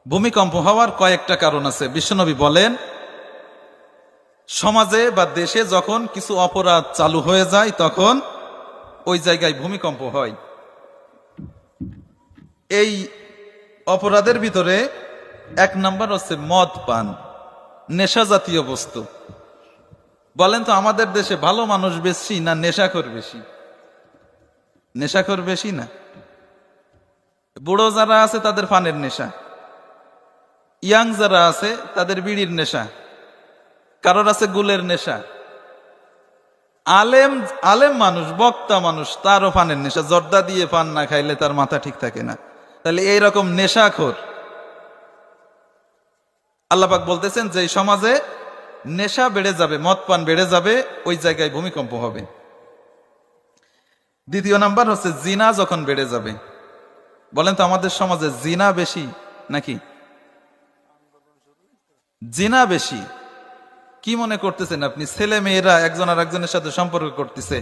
ভূমিকম্প হওয়ার কয়েকটা কারণ আছে। বিশ্বনবী বলেন, সমাজে বা দেশে যখন কিছু অপরাধ চালু হয়ে যায় তখন ওই জায়গায় ভূমিকম্প হয়। এই অপরাধের ভিতরে এক নাম্বার হচ্ছে মদ পান, নেশা জাতীয় বস্তু। বলেন তো আমাদের দেশে ভালো মানুষ বেশি না নেশাখোর বেশি? নেশাখোর বেশি না? বুড়ো যারা আছে তাদের পানের নেশা, ইয়াং যারা আছে তাদের বিড়ির নেশা, কারোর আছে গুলের নেশা। আলেম আলেম মানুষ, বক্তা মানুষ, তারও পানের নেশা। জর্দা দিয়ে পান না খাইলে তার মাথা ঠিক থাকে না। তাহলে এইরকম নেশাখোর। আল্লাহ পাক বলতেছেন যে সমাজে নেশা বেড়ে যাবে, মদ পান বেড়ে যাবে, ওই জায়গায় ভূমিকম্প হবে। দ্বিতীয় নাম্বার হচ্ছে জিনা যখন বেড়ে যাবে। বলেন তো আমাদের সমাজে জিনা বেশি নাকি? জিনা বেশি। কি মনে করতেছেন আপনি? ছেলে মেয়েরা একজন আর একজনের সাথে সম্পর্ক করতেছে,